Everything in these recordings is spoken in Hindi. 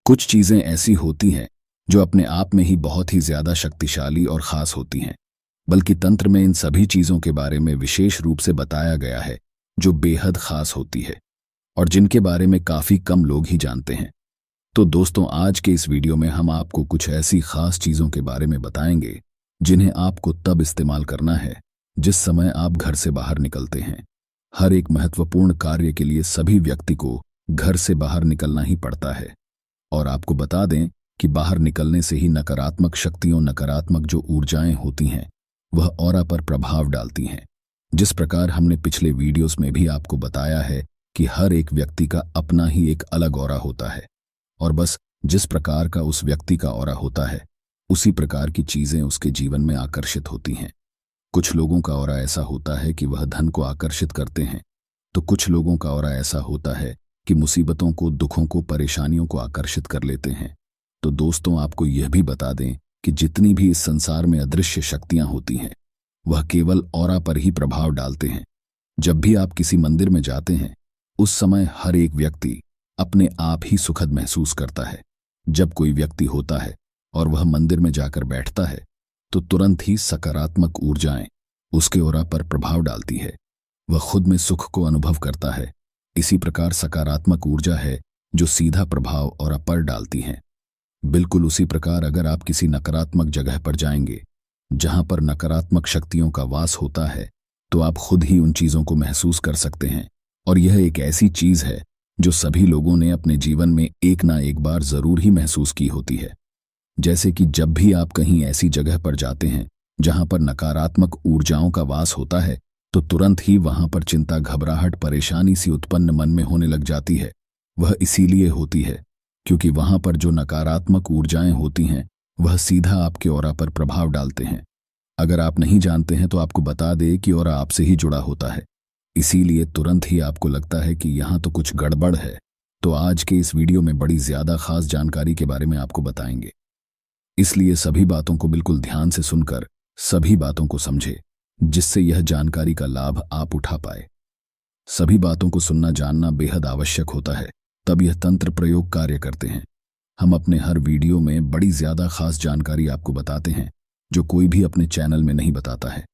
कुछ चीजें ऐसी होती हैं जो अपने आप में ही बहुत ही ज्यादा शक्तिशाली और खास होती हैं, बल्कि तंत्र में इन सभी चीजों के बारे में विशेष रूप से बताया गया है जो बेहद खास होती है और जिनके बारे में काफी कम लोग ही जानते हैं। तो दोस्तों, आज के इस वीडियो में हम आपको कुछ ऐसी खास चीजों के बारे में बताएंगे जिन्हें आपको तब इस्तेमाल करना है जिस समय आप घर से बाहर निकलते हैं। हर एक महत्वपूर्ण कार्य के लिए सभी व्यक्ति को घर से बाहर निकलना ही पड़ता है और आपको बता दें कि बाहर निकलने से ही नकारात्मक शक्तियों, नकारात्मक जो ऊर्जाएं होती हैं वह ऑरा पर प्रभाव डालती हैं। जिस प्रकार हमने पिछले वीडियोस में भी आपको बताया है कि हर एक व्यक्ति का अपना ही एक अलग ऑरा होता है और बस जिस प्रकार का उस व्यक्ति का ऑरा होता है उसी प्रकार की चीजें उसके जीवन में आकर्षित होती हैं। कुछ लोगों का ऑरा ऐसा होता है कि वह धन को आकर्षित करते हैं, तो कुछ लोगों का ऑरा ऐसा होता है कि मुसीबतों को, दुखों को, परेशानियों को आकर्षित कर लेते हैं। तो दोस्तों, आपको यह भी बता दें कि जितनी भी इस संसार में अदृश्य शक्तियां होती हैं वह केवल ऑरा पर ही प्रभाव डालते हैं। जब भी आप किसी मंदिर में जाते हैं उस समय हर एक व्यक्ति अपने आप ही सुखद महसूस करता है। जब कोई व्यक्ति होता है और वह मंदिर में जाकर बैठता है तो तुरंत ही सकारात्मक ऊर्जाएं उसके ऑरा पर प्रभाव डालती है। वह खुद में सुख को अनुभव करता है। इसी प्रकार सकारात्मक ऊर्जा है जो सीधा प्रभाव ऑरा पर डालती है। बिल्कुल उसी प्रकार अगर आप किसी नकारात्मक जगह पर जाएंगे जहां पर नकारात्मक शक्तियों का वास होता है तो आप खुद ही उन चीजों को महसूस कर सकते हैं। और यह एक ऐसी चीज है जो सभी लोगों ने अपने जीवन में एक ना एक बार जरूर ही महसूस की होती है। जैसे कि जब भी आप कहीं ऐसी जगह पर जाते हैं जहां पर नकारात्मक ऊर्जाओं का वास होता है तो तुरंत ही वहां पर चिंता, घबराहट, परेशानी सी उत्पन्न मन में होने लग जाती है। वह इसीलिए होती है क्योंकि वहां पर जो नकारात्मक ऊर्जाएं होती हैं वह सीधा आपके ऑरा पर प्रभाव डालते हैं। अगर आप नहीं जानते हैं तो आपको बता दे कि ऑरा आपसे ही जुड़ा होता है, इसीलिए तुरंत ही आपको लगता है कि यहां तो कुछ गड़बड़ है। तो आज के इस वीडियो में बड़ी ज्यादा खास जानकारी के बारे में आपको बताएंगे, इसलिए सभी बातों को बिल्कुल ध्यान से सुनकर सभी बातों को समझे जिससे यह जानकारी का लाभ आप उठा पाए। सभी बातों को सुनना जानना बेहद आवश्यक होता है, तब यह तंत्र प्रयोग कार्य करते हैं। हम अपने हर वीडियो में बड़ी ज्यादा खास जानकारी आपको बताते हैं जो कोई भी अपने चैनल में नहीं बताता है,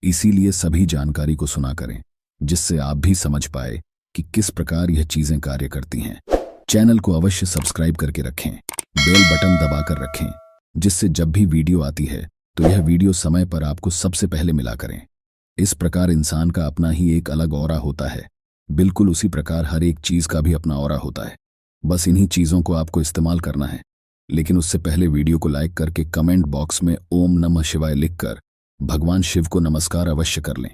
इसीलिए सभी जानकारी को सुना करें जिससे आप भी समझ पाए कि किस प्रकार यह चीजें कार्य करती हैं। चैनल को अवश्य सब्सक्राइब करके रखें, बेल बटन दबाकर रखें जिससे जब भी वीडियो आती है तो यह वीडियो समय पर आपको सबसे पहले मिला करें। इस प्रकार इंसान का अपना ही एक अलग ऑरा होता है, बिल्कुल उसी प्रकार हर एक चीज का भी अपना ऑरा होता है। बस इन्हीं चीजों को आपको इस्तेमाल करना है, लेकिन उससे पहले वीडियो को लाइक करके कमेंट बॉक्स में ओम नमः शिवाय लिखकर भगवान शिव को नमस्कार अवश्य कर लें,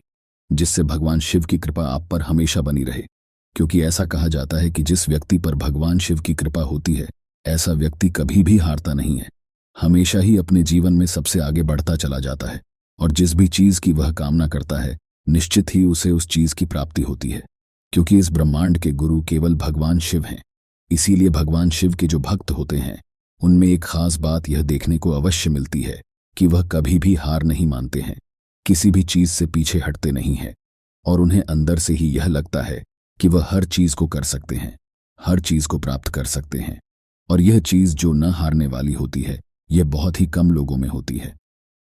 जिससे भगवान शिव की कृपा आप पर हमेशा बनी रहे। क्योंकि ऐसा कहा जाता है कि जिस व्यक्ति पर भगवान शिव की कृपा होती है ऐसा व्यक्ति कभी भी हारता नहीं है, हमेशा ही अपने जीवन में सबसे आगे बढ़ता चला जाता है और जिस भी चीज की वह कामना करता है निश्चित ही उसे उस चीज की प्राप्ति होती है। क्योंकि इस ब्रह्मांड के गुरु केवल भगवान शिव हैं, इसीलिए भगवान शिव के जो भक्त होते हैं उनमें एक खास बात यह देखने को अवश्य मिलती है कि वह कभी भी हार नहीं मानते हैं, किसी भी चीज से पीछे हटते नहीं हैं और उन्हें अंदर से ही यह लगता है कि वह हर चीज को कर सकते हैं, हर चीज को प्राप्त कर सकते हैं। और यह चीज जो न हारने वाली होती है यह बहुत ही कम लोगों में होती है।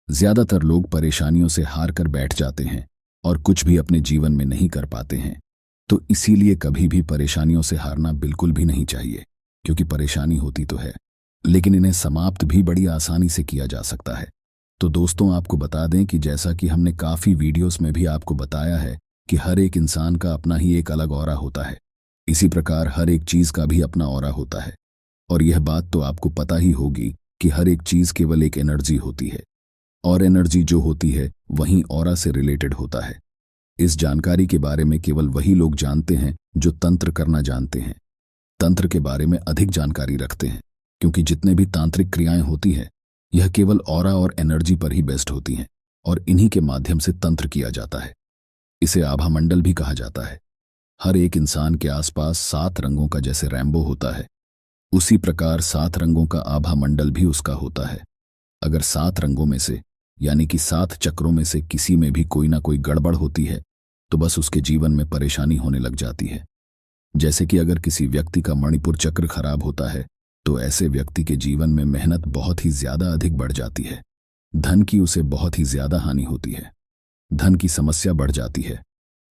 ज्यादातर लोग परेशानियों से हार कर बैठ जाते हैं और कुछ भी अपने जीवन में नहीं कर पाते हैं। तो इसीलिए कभी भी परेशानियों से हारना बिल्कुल भी नहीं चाहिए, क्योंकि परेशानी होती तो है लेकिन इन्हें समाप्त भी बड़ी आसानी से किया जा सकता है। तो दोस्तों, आपको बता दें कि जैसा कि हमने काफी वीडियोस में भी आपको बताया है कि हर एक इंसान का अपना ही एक अलग ऑरा होता है, इसी प्रकार हर एक चीज का भी अपना ऑरा होता है। और यह बात तो आपको पता ही होगी कि हर एक चीज केवल एक एनर्जी होती है और एनर्जी जो होती है वहीं ऑरा से रिलेटेड होता है। इस जानकारी के बारे में केवल वही लोग जानते हैं जो तंत्र करना जानते हैं, तंत्र के बारे में अधिक जानकारी रखते हैं, क्योंकि जितने भी तांत्रिक क्रियाएं होती है यह केवल ऑरा और एनर्जी पर ही बेस्ड होती हैं और इन्हीं के माध्यम से तंत्र किया जाता है। इसे आभा मंडल भी कहा जाता है। हर एक इंसान के आसपास 7 रंगों का जैसे रैम्बो होता है उसी प्रकार 7 रंगों का आभा मंडल भी उसका होता है। अगर 7 रंगों में से यानी कि 7 चक्रों में से किसी में भी कोई ना कोई गड़बड़ होती है तो बस उसके जीवन में परेशानी होने लग जाती है। जैसे कि अगर किसी व्यक्ति का मणिपुर चक्र खराब होता है तो ऐसे व्यक्ति के जीवन में मेहनत बहुत ही ज्यादा अधिक बढ़ जाती है। धन की उसे बहुत ही ज्यादा हानि होती है। धन की समस्या बढ़ जाती है।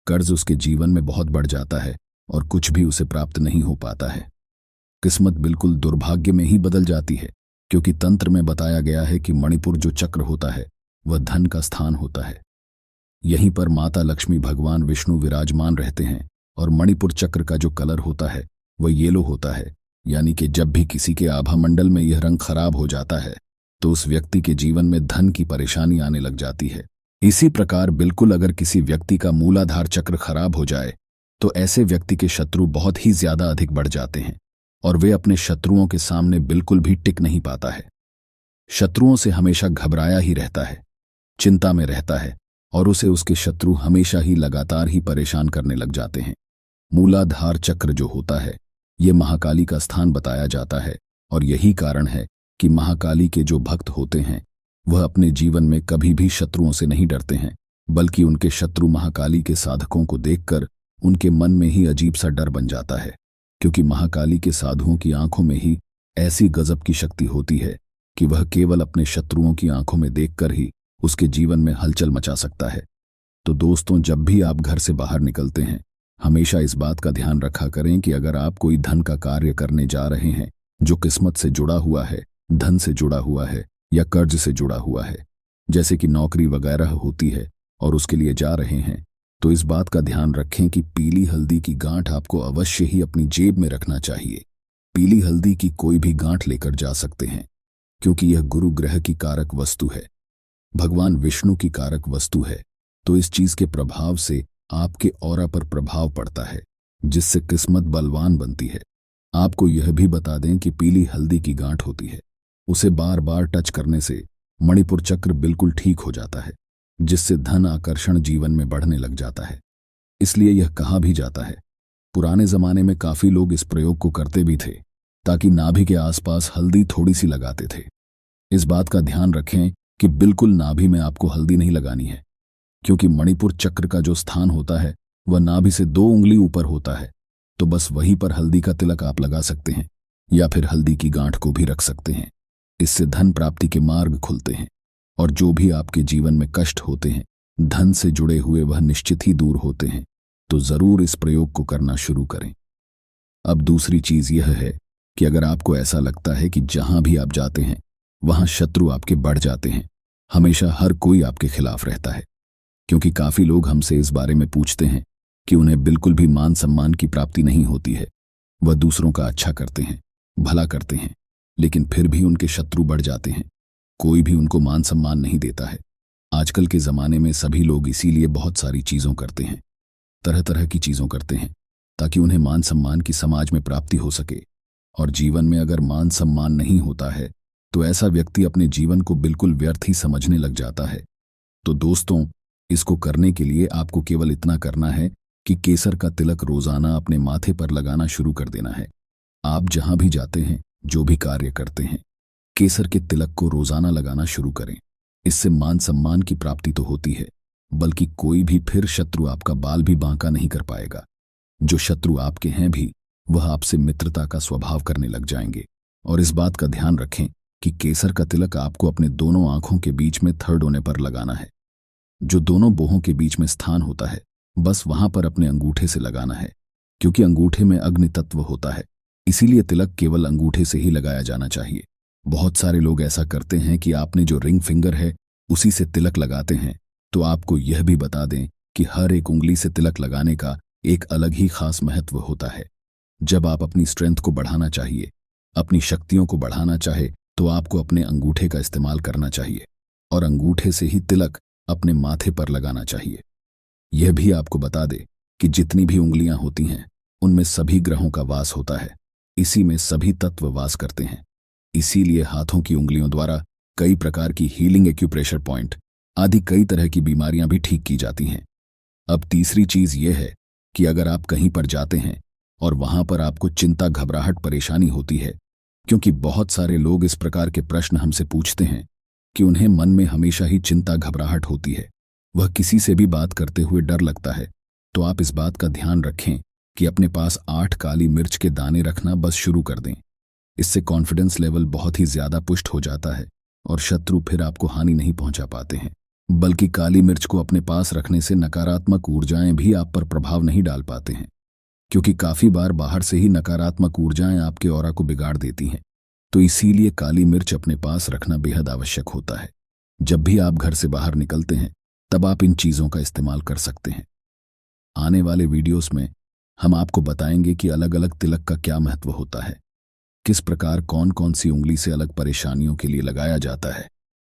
कर्ज उसके जीवन में बहुत बढ़ जाता है और कुछ भी उसे प्राप्त नहीं हो पाता है। किस्मत बिल्कुल दुर्भाग्य में ही बदल जाती है, क्योंकि तंत्र में बताया गया है कि मणिपुर जो चक्र होता है वह धन का स्थान होता है। यहीं पर माता लक्ष्मी, भगवान विष्णु विराजमान रहते हैं और मणिपुर चक्र का जो कलर होता है वह येलो होता है, यानी कि जब भी किसी के आभा मंडल में यह रंग खराब हो जाता है तो उस व्यक्ति के जीवन में धन की परेशानी आने लग जाती है। इसी प्रकार बिल्कुल अगर किसी व्यक्ति का मूलाधार चक्र खराब हो जाए तो ऐसे व्यक्ति के शत्रु बहुत ही ज्यादा अधिक बढ़ जाते हैं और वे अपने शत्रुओं के सामने बिल्कुल भी टिक नहीं पाता है। शत्रुओं से हमेशा घबराया ही रहता है, चिंता में रहता है और उसे उसके शत्रु हमेशा ही लगातार ही परेशान करने लग जाते हैं। मूलाधार चक्र जो होता है ये महाकाली का स्थान बताया जाता है और यही कारण है कि महाकाली के जो भक्त होते हैं वह अपने जीवन में कभी भी शत्रुओं से नहीं डरते हैं, बल्कि उनके शत्रु महाकाली के साधकों को देखकर उनके मन में ही अजीब सा डर बन जाता है, क्योंकि महाकाली के साधुओं की आंखों में ही ऐसी गजब की शक्ति होती है कि वह केवल अपने शत्रुओं की आंखों में देखकर ही उसके जीवन में हलचल मचा सकता है। तो दोस्तों, जब भी आप घर से बाहर निकलते हैं हमेशा इस बात का ध्यान रखा करें कि अगर आप कोई धन का कार्य करने जा रहे हैं जो किस्मत से जुड़ा हुआ है, धन से जुड़ा हुआ है या कर्ज से जुड़ा हुआ है, जैसे कि नौकरी वगैरह होती है और उसके लिए जा रहे हैं, तो इस बात का ध्यान रखें कि पीली हल्दी की गांठ आपको अवश्य ही अपनी जेब में रखना चाहिए। पीली हल्दी की कोई भी गांठ लेकर जा सकते हैं, क्योंकि यह गुरु ग्रह की कारक वस्तु है, भगवान विष्णु की कारक वस्तु है। तो इस चीज के प्रभाव से आपके ऑरा पर प्रभाव पड़ता है, जिससे किस्मत बलवान बनती है। आपको यह भी बता दें कि पीली हल्दी की गांठ होती है, उसे बार बार टच करने से मणिपुर चक्र बिल्कुल ठीक हो जाता है, जिससे धन आकर्षण जीवन में बढ़ने लग जाता है। इसलिए यह कहा भी जाता है, पुराने जमाने में काफी लोग इस प्रयोग को करते भी थे, ताकि नाभि के आसपास हल्दी थोड़ी सी लगाते थे। इस बात का ध्यान रखें कि बिल्कुल नाभि में आपको हल्दी नहीं लगानी है, क्योंकि मणिपुर चक्र का जो स्थान होता है वह नाभि से 2 उंगली ऊपर होता है। तो बस वहीं पर हल्दी का तिलक आप लगा सकते हैं या फिर हल्दी की गांठ को भी रख सकते हैं। इससे धन प्राप्ति के मार्ग खुलते हैं और जो भी आपके जीवन में कष्ट होते हैं धन से जुड़े हुए वह निश्चित ही दूर होते हैं। तो जरूर इस प्रयोग को करना शुरू करें। अब दूसरी चीज यह है कि अगर आपको ऐसा लगता है कि जहां भी आप जाते हैं वहां शत्रु आपके बढ़ जाते हैं, हमेशा हर कोई आपके खिलाफ रहता है, क्योंकि काफी लोग हमसे इस बारे में पूछते हैं कि उन्हें बिल्कुल भी मान सम्मान की प्राप्ति नहीं होती है। वह दूसरों का अच्छा करते हैं, भला करते हैं, लेकिन फिर भी उनके शत्रु बढ़ जाते हैं। कोई भी उनको मान सम्मान नहीं देता है। आजकल के ज़माने में सभी लोग इसीलिए बहुत सारी चीज़ों करते हैं, तरह तरह की चीज़ों करते हैं, ताकि उन्हें मान सम्मान की समाज में प्राप्ति हो सके। और जीवन में अगर मान सम्मान नहीं होता है तो ऐसा व्यक्ति अपने जीवन को बिल्कुल व्यर्थ ही समझने लग जाता है। तो दोस्तों, इसको करने के लिए आपको केवल इतना करना है कि केसर का तिलक रोजाना अपने माथे पर लगाना शुरू कर देना है। आप जहां भी जाते हैं, जो भी कार्य करते हैं, केसर के तिलक को रोजाना लगाना शुरू करें। इससे मान सम्मान की प्राप्ति तो होती है, बल्कि कोई भी फिर शत्रु आपका बाल भी बांका नहीं कर पाएगा। जो शत्रु आपके हैं भी वह आपसे मित्रता का स्वभाव करने लग जाएंगे। और इस बात का ध्यान रखें कि केसर का तिलक आपको अपने दोनों आंखों के बीच में थर्ड होने पर लगाना है। जो दोनों बोहों के बीच में स्थान होता है बस वहां पर अपने अंगूठे से लगाना है, क्योंकि अंगूठे में अग्नि तत्व होता है, इसीलिए तिलक केवल अंगूठे से ही लगाया जाना चाहिए। बहुत सारे लोग ऐसा करते हैं कि आपने जो रिंग फिंगर है उसी से तिलक लगाते हैं। तो आपको यह भी बता दें कि हर एक उंगली से तिलक लगाने का एक अलग ही खास महत्व होता है। जब आप अपनी स्ट्रेंथ को बढ़ाना चाहिए, अपनी शक्तियों को बढ़ाना चाहे, तो आपको अपने अंगूठे का इस्तेमाल करना चाहिए और अंगूठे से ही तिलक अपने माथे पर लगाना चाहिए। यह भी आपको बता दे कि जितनी भी उंगलियां होती हैं उनमें सभी ग्रहों का वास होता है, इसी में सभी तत्व वास करते हैं। इसीलिए हाथों की उंगलियों द्वारा कई प्रकार की हीलिंग, एक्यूप्रेशर पॉइंट आदि कई तरह की बीमारियां भी ठीक की जाती हैं। अब तीसरी चीज यह है कि अगर आप कहीं पर जाते हैं और वहां पर आपको चिंता, घबराहट, परेशानी होती है, क्योंकि बहुत सारे लोग इस प्रकार के प्रश्न हमसे पूछते हैं कि उन्हें मन में हमेशा ही चिंता, घबराहट होती है, वह किसी से भी बात करते हुए डर लगता है, तो आप इस बात का ध्यान रखें कि अपने पास 8 काली मिर्च के दाने रखना बस शुरू कर दें। इससे कॉन्फिडेंस लेवल बहुत ही ज्यादा पुष्ट हो जाता है और शत्रु फिर आपको हानि नहीं पहुंचा पाते हैं। बल्कि काली मिर्च को अपने पास रखने से नकारात्मक ऊर्जाएं भी आप पर प्रभाव नहीं डाल पाते हैं, क्योंकि काफी बार बाहर से ही नकारात्मक ऊर्जाएं आपके ऑरा को बिगाड़ देती हैं। तो इसीलिए काली मिर्च अपने पास रखना बेहद आवश्यक होता है। जब भी आप घर से बाहर निकलते हैं तब आप इन चीजों का इस्तेमाल कर सकते हैं। आने वाले वीडियोस में हम आपको बताएंगे कि अलग अलग तिलक का क्या महत्व होता है, किस प्रकार कौन कौन सी उंगली से अलग परेशानियों के लिए लगाया जाता है।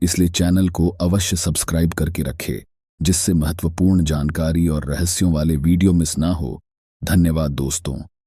इसलिए चैनल को अवश्य सब्सक्राइब करके रखें, जिससे महत्वपूर्ण जानकारी और रहस्यों वाले वीडियो मिस ना हो। धन्यवाद दोस्तों।